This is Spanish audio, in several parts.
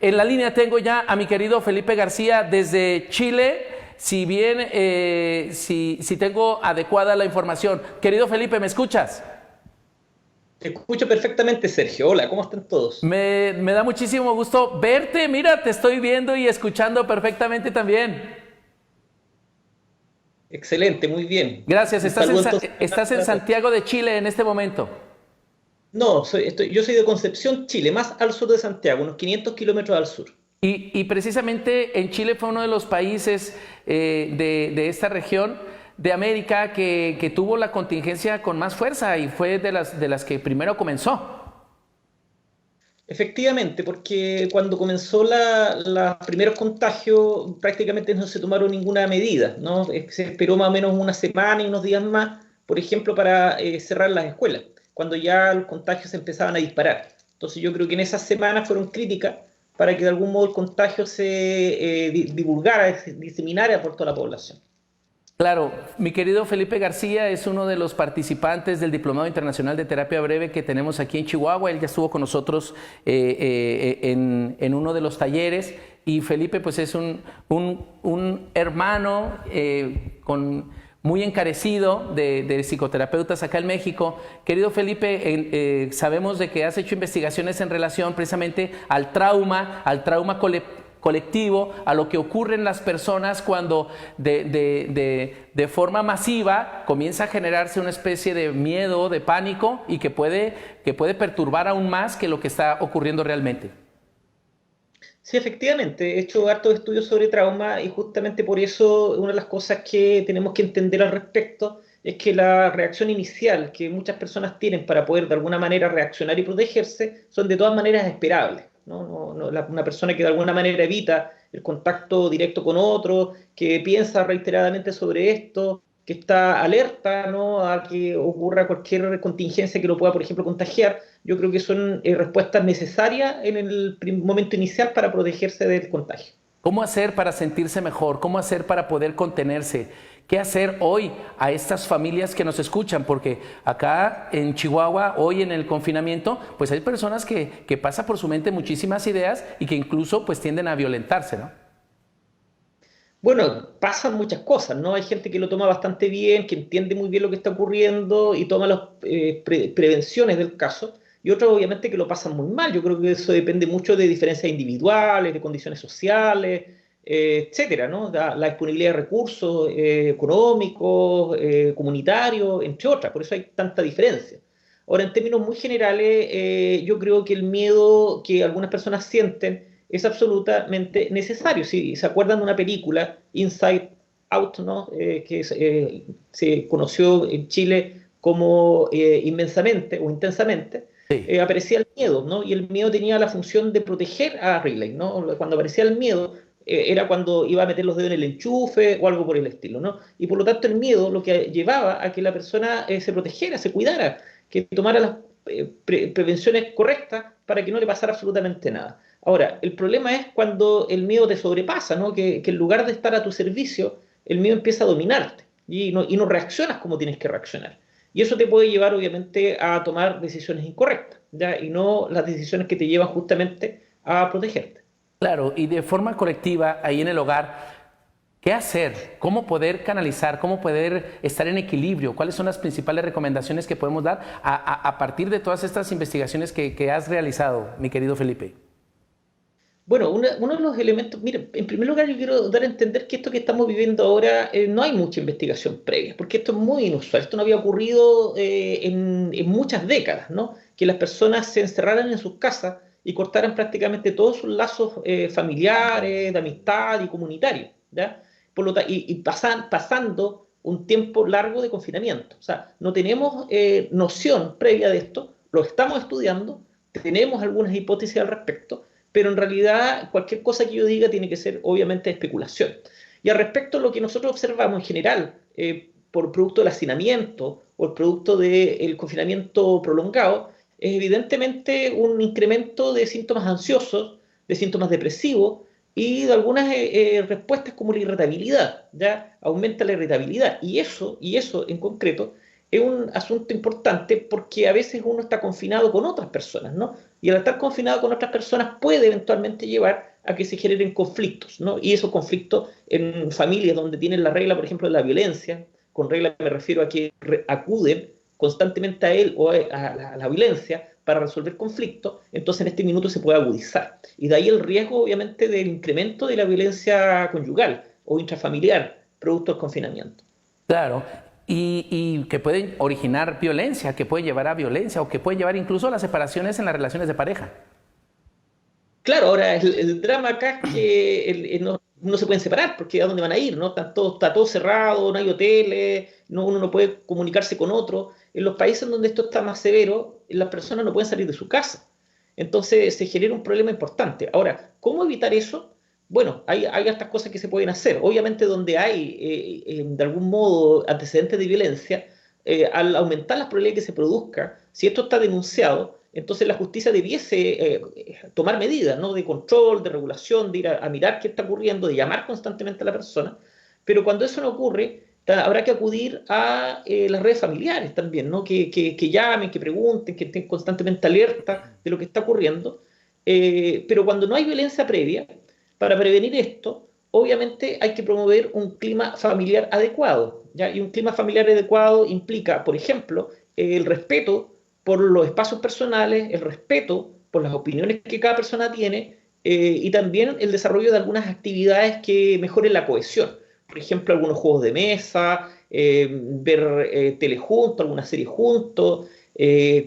En la línea tengo ya a mi querido Felipe García desde Chile, si bien, si tengo adecuada la información. Querido Felipe, ¿me escuchas? Te escucho perfectamente, Sergio. Hola, ¿cómo están todos? Me da muchísimo gusto verte. Mira, te estoy viendo y escuchando perfectamente también. Excelente, muy bien. Gracias. Un saludo entonces Estás en para todos. Santiago de Chile en este momento. No, yo soy de Concepción, Chile, más al sur de Santiago, unos 500 kilómetros al sur. Y precisamente en Chile fue uno de los países de esta región de América que tuvo la contingencia con más fuerza y fue de las que primero comenzó. Efectivamente, porque cuando comenzó los primeros contagios prácticamente no se tomaron ninguna medida, ¿no? Se esperó más o menos una semana y unos días más, por ejemplo, para cerrar las escuelas, cuando ya los contagios se empezaban a disparar. Entonces yo creo que en esas semanas fueron críticas para que de algún modo el contagio se divulgara, se diseminara por toda la población. Claro, mi querido Felipe García es uno de los participantes del Diplomado Internacional de Terapia Breve que tenemos aquí en Chihuahua. Él ya estuvo con nosotros en uno de los talleres y Felipe pues es un hermano muy encarecido de psicoterapeutas acá en México. Querido Felipe, sabemos de que has hecho investigaciones en relación precisamente al trauma colectivo, a lo que ocurre en las personas cuando de forma masiva comienza a generarse una especie de miedo, de pánico y que puede perturbar aún más que lo que está ocurriendo realmente. Sí, efectivamente, he hecho hartos estudios sobre trauma y justamente por eso una de las cosas que tenemos que entender al respecto es que la reacción inicial que muchas personas tienen para poder de alguna manera reaccionar y protegerse son de todas maneras esperables, ¿no? Una persona que de alguna manera evita el contacto directo con otro, que piensa reiteradamente sobre esto, que está alerta, ¿no?, a que ocurra cualquier contingencia que lo pueda, por ejemplo, contagiar. Yo creo que son respuestas necesarias en el momento inicial para protegerse del contagio. ¿Cómo hacer para sentirse mejor? ¿Cómo hacer para poder contenerse? ¿Qué hacer hoy a estas familias que nos escuchan? Porque acá en Chihuahua, hoy en el confinamiento, pues hay personas que pasa por su mente muchísimas ideas y que incluso pues tienden a violentarse, ¿no? Bueno, pasan muchas cosas, ¿no? Hay gente que lo toma bastante bien, que entiende muy bien lo que está ocurriendo y toma las prevenciones del caso, y otros obviamente que lo pasan muy mal. Yo creo que eso depende mucho de diferencias individuales, de condiciones sociales, etcétera, ¿no? La disponibilidad de recursos económicos, comunitarios, entre otras, por eso hay tanta diferencia. Ahora, en términos muy generales, yo creo que el miedo que algunas personas sienten es absolutamente necesario. Si se acuerdan de una película, Inside Out, ¿no? Se conoció en Chile como Inmensamente o Intensamente, Sí. aparecía el miedo, ¿no? Y el miedo tenía la función de proteger a Riley, ¿no? Cuando aparecía el miedo, era cuando iba a meter los dedos en el enchufe o algo por el estilo, ¿no? Y por lo tanto el miedo lo que llevaba a que la persona se protegiera, se cuidara, que tomara las prevenciones correctas para que no le pasara absolutamente nada. Ahora, el problema es cuando el miedo te sobrepasa, ¿no? Que en lugar de estar a tu servicio, el miedo empieza a dominarte y no reaccionas como tienes que reaccionar. Y eso te puede llevar, obviamente, a tomar decisiones incorrectas, ¿ya? Y no las decisiones que te llevan justamente a protegerte. Claro, y de forma colectiva, ahí en el hogar, ¿qué hacer? ¿Cómo poder canalizar? ¿Cómo poder estar en equilibrio? ¿Cuáles son las principales recomendaciones que podemos dar a partir de todas estas investigaciones que has realizado, mi querido Felipe? Bueno, uno de los elementos, mira, en primer lugar yo quiero dar a entender que esto que estamos viviendo ahora no hay mucha investigación previa, porque esto es muy inusual, esto no había ocurrido en muchas décadas, ¿no? Que las personas se encerraran en sus casas y cortaran prácticamente todos sus lazos familiares, de amistad y comunitarios, ¿ya? Pasando un tiempo largo de confinamiento. O sea, no tenemos noción previa de esto, lo estamos estudiando, tenemos algunas hipótesis al respecto, pero en realidad cualquier cosa que yo diga tiene que ser obviamente especulación. Y al respecto a lo que nosotros observamos en general, por producto del hacinamiento o el producto del confinamiento prolongado, es evidentemente un incremento de síntomas ansiosos, de síntomas depresivos y de algunas respuestas como la irritabilidad, ¿ya? Aumenta la irritabilidad. Y eso en concreto es un asunto importante porque a veces uno está confinado con otras personas, ¿no? y al estar confinado con otras personas puede eventualmente llevar a que se generen conflictos, ¿no? Y esos conflictos en familias donde tienen la regla, por ejemplo, de la violencia, con regla me refiero a que acuden constantemente a él o a la violencia para resolver conflictos, entonces en este minuto se puede agudizar. Y de ahí el riesgo, obviamente, del incremento de la violencia conyugal o intrafamiliar, producto del confinamiento. Claro, y que pueden originar violencia, que puede llevar a violencia o que puede llevar incluso a las separaciones en las relaciones de pareja. Claro, ahora el drama acá es que no se pueden separar, porque ¿a dónde van a ir? ¿No? Está todo cerrado, no hay hoteles, uno no puede comunicarse con otro. En los países donde esto está más severo, las personas no pueden salir de su casa. Entonces se genera un problema importante. Ahora, ¿cómo evitar eso? Bueno, hay estas cosas que se pueden hacer. Obviamente donde hay, de algún modo, antecedentes de violencia, al aumentar las probabilidades que se produzca, si esto está denunciado, entonces la justicia debiese tomar medidas, ¿no? De control, de regulación, de ir a mirar qué está ocurriendo, de llamar constantemente a la persona. Pero cuando eso no ocurre, habrá que acudir a las redes familiares también, ¿no? Que llamen, que pregunten, que estén constantemente alerta de lo que está ocurriendo. Pero cuando no hay violencia previa, para prevenir esto, obviamente hay que promover un clima familiar adecuado, ¿ya? Y un clima familiar adecuado implica, por ejemplo, el respeto por los espacios personales, el respeto por las opiniones que cada persona tiene y también el desarrollo de algunas actividades que mejoren la cohesión. Por ejemplo, algunos juegos de mesa, ver tele juntos, alguna serie juntos,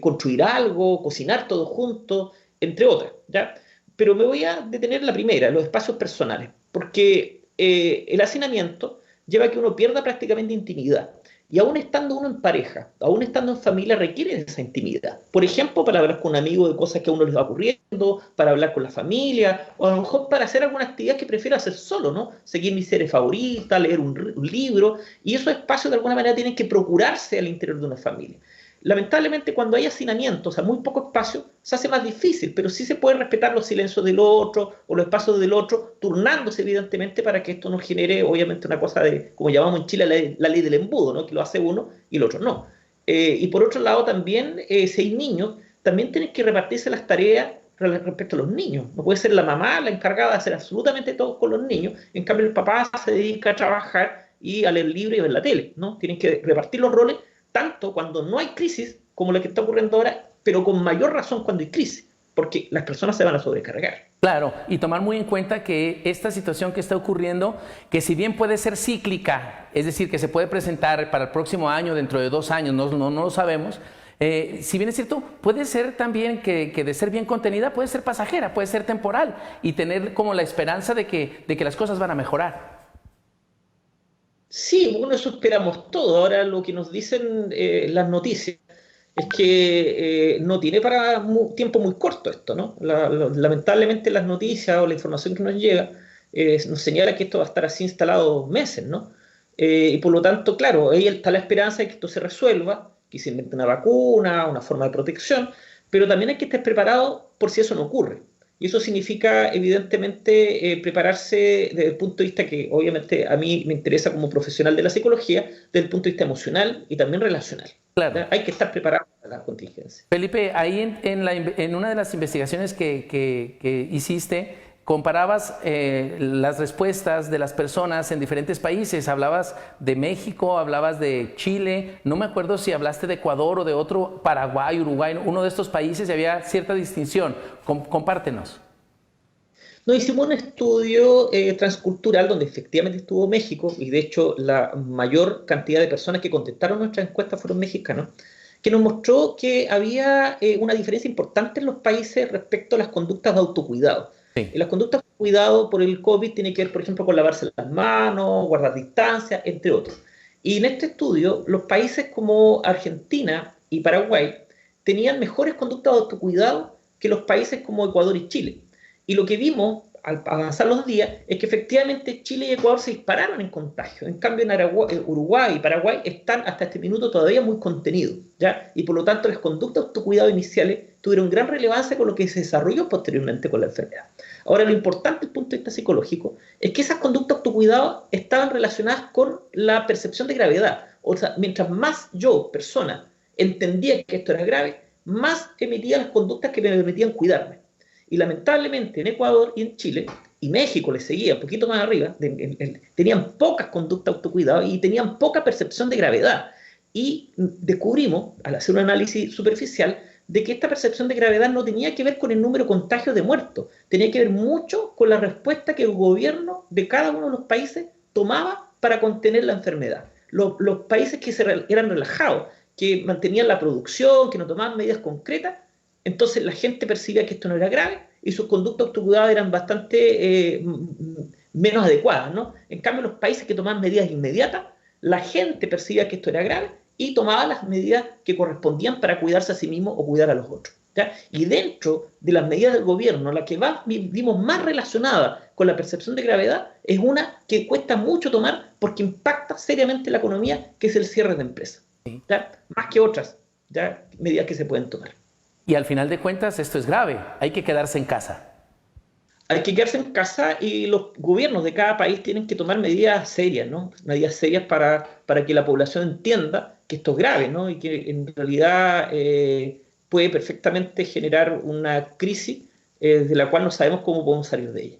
construir algo, cocinar todos juntos, entre otras, ¿ya? Pero me voy a detener en la primera, los espacios personales, porque el hacinamiento lleva a que uno pierda prácticamente intimidad. Y aún estando uno en pareja, aún estando en familia, requiere de esa intimidad. Por ejemplo, para hablar con un amigo de cosas que a uno les va ocurriendo, para hablar con la familia, o a lo mejor para hacer alguna actividad que prefiero hacer solo, ¿no? Seguir mi serie favorita, leer un libro, y esos espacios de alguna manera tienen que procurarse al interior de una familia. Lamentablemente, cuando hay hacinamiento, o sea, muy poco espacio, se hace más difícil, pero sí se pueden respetar los silencios del otro o los espacios del otro, turnándose evidentemente para que esto no genere, obviamente, una cosa de, como llamamos en Chile, la ley del embudo, ¿no? Que lo hace uno y el otro no. Y por otro lado, también, si hay niños, también tienen que repartirse las tareas respecto a los niños. No puede ser la mamá la encargada de hacer absolutamente todo con los niños, en cambio el papá se dedica a trabajar y a leer libros y ver la tele, ¿no? Tienen que repartir los roles tanto cuando no hay crisis como la que está ocurriendo ahora, pero con mayor razón cuando hay crisis, porque las personas se van a sobrecargar. Claro, y tomar muy en cuenta que esta situación que está ocurriendo, que si bien puede ser cíclica, es decir, que se puede presentar para el próximo año, dentro de 2 años, no lo sabemos, si bien es cierto, puede ser también que de ser bien contenida, puede ser pasajera, puede ser temporal y tener como la esperanza de que las cosas van a mejorar. Sí, bueno, eso esperamos todo. Ahora lo que nos dicen las noticias es que no tiene para tiempo muy corto esto, ¿no? Lamentablemente las noticias o la información que nos llega nos señala que esto va a estar así instalado meses, ¿no? Y por lo tanto, claro, ahí está la esperanza de que esto se resuelva, que se invente una vacuna, una forma de protección, pero también hay que estar preparado por si eso no ocurre. Y eso significa, evidentemente, prepararse desde el punto de vista que, obviamente, a mí me interesa como profesional de la psicología, desde el punto de vista emocional y también relacional. Claro. ¿Ya? Hay que estar preparado para la contingencia. Felipe, ahí en una de las investigaciones que hiciste, comparabas las respuestas de las personas en diferentes países. Hablabas de México, hablabas de Chile, no me acuerdo si hablaste de Ecuador o de otro, Paraguay, Uruguay, uno de estos países y había cierta distinción. Compártenos. No, hicimos un estudio transcultural donde efectivamente estuvo México y de hecho la mayor cantidad de personas que contestaron nuestra encuesta fueron mexicanos, que nos mostró que había una diferencia importante en los países respecto a las conductas de autocuidado. Sí. Las conductas de cuidado por el COVID tienen que ver, por ejemplo, con lavarse las manos, guardar distancia, entre otros. Y en este estudio, los países como Argentina y Paraguay tenían mejores conductas de autocuidado que los países como Ecuador y Chile. Y lo que vimos al avanzar los días es que efectivamente Chile y Ecuador se dispararon en contagio. En cambio, en Uruguay y Paraguay están hasta este minuto todavía muy contenidos, ¿ya? Y por lo tanto, las conductas de autocuidado iniciales tuvieron gran relevancia con lo que se desarrolló posteriormente con la enfermedad. Ahora, lo importante desde el punto de vista psicológico es que esas conductas de autocuidado estaban relacionadas con la percepción de gravedad. O sea, mientras más yo, persona, entendía que esto era grave, más emitía las conductas que me permitían cuidarme. Y lamentablemente en Ecuador y en Chile, y México les seguía un poquito más arriba, tenían pocas conductas de autocuidado y tenían poca percepción de gravedad. Y descubrimos, al hacer un análisis superficial, de que esta percepción de gravedad no tenía que ver con el número de contagios de muertos, tenía que ver mucho con la respuesta que el gobierno de cada uno de los países tomaba para contener la enfermedad. Los países que eran relajados, que mantenían la producción, que no tomaban medidas concretas, entonces la gente percibía que esto no era grave y sus conductas autocuidadas eran bastante menos adecuadas, ¿no? En cambio, los países que tomaban medidas inmediatas, la gente percibía que esto era grave y tomaba las medidas que correspondían para cuidarse a sí mismo o cuidar a los otros, ¿ya? Y dentro de las medidas del gobierno, la que vimos más relacionada con la percepción de gravedad es una que cuesta mucho tomar porque impacta seriamente la economía, que es el cierre de empresas, ¿ya? Más que otras, ¿ya?, medidas que se pueden tomar. Y al final de cuentas esto es grave, hay que quedarse en casa. Hay que quedarse en casa y los gobiernos de cada país tienen que tomar medidas serias, ¿no? Medidas serias para que la población entienda que esto es grave, ¿no? Y que en realidad puede perfectamente generar una crisis de la cual no sabemos cómo podemos salir de ella.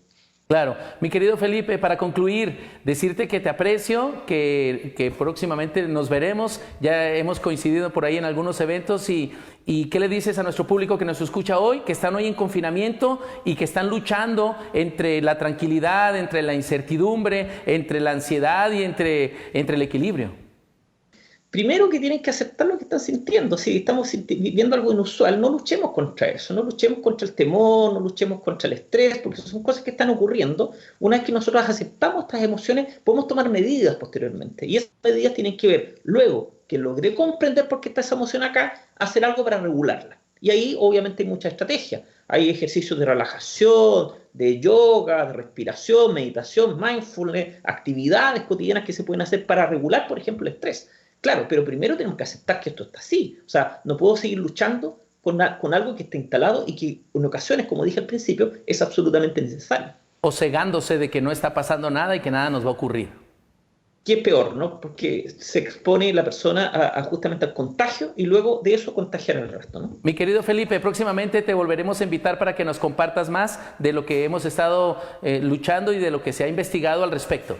Claro. Mi querido Felipe, para concluir, decirte que te aprecio, que próximamente nos veremos, ya hemos coincidido por ahí en algunos eventos y ¿qué le dices a nuestro público que nos escucha hoy, que están hoy en confinamiento y que están luchando entre la tranquilidad, entre la incertidumbre, entre la ansiedad y entre el equilibrio? Primero que tienen que aceptar lo que están sintiendo. Si estamos viviendo algo inusual, no luchemos contra eso, no luchemos contra el temor, no luchemos contra el estrés, porque son cosas que están ocurriendo. Una vez que nosotros aceptamos estas emociones, podemos tomar medidas posteriormente. Y esas medidas tienen que ver, luego que logré comprender por qué está esa emoción acá, hacer algo para regularla. Y ahí obviamente hay mucha estrategia. Hay ejercicios de relajación, de yoga, de respiración, meditación, mindfulness, actividades cotidianas que se pueden hacer para regular, por ejemplo, el estrés. Claro, pero primero tenemos que aceptar que esto está así. O sea, no puedo seguir luchando con algo que está instalado y que en ocasiones, como dije al principio, es absolutamente necesario. O cegándose de que no está pasando nada y que nada nos va a ocurrir. ¿Qué es peor, no? Porque se expone la persona justamente al contagio y luego de eso contagiar al resto, ¿no? Mi querido Felipe, próximamente te volveremos a invitar para que nos compartas más de lo que hemos estado luchando y de lo que se ha investigado al respecto.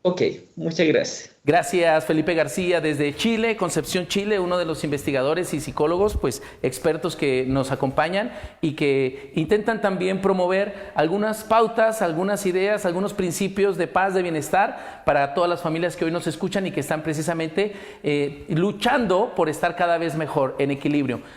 Ok, muchas gracias. Gracias, Felipe García, desde Chile, Concepción, Chile, uno de los investigadores y psicólogos, pues expertos que nos acompañan y que intentan también promover algunas pautas, algunas ideas, algunos principios de paz, de bienestar para todas las familias que hoy nos escuchan y que están precisamente luchando por estar cada vez mejor en equilibrio.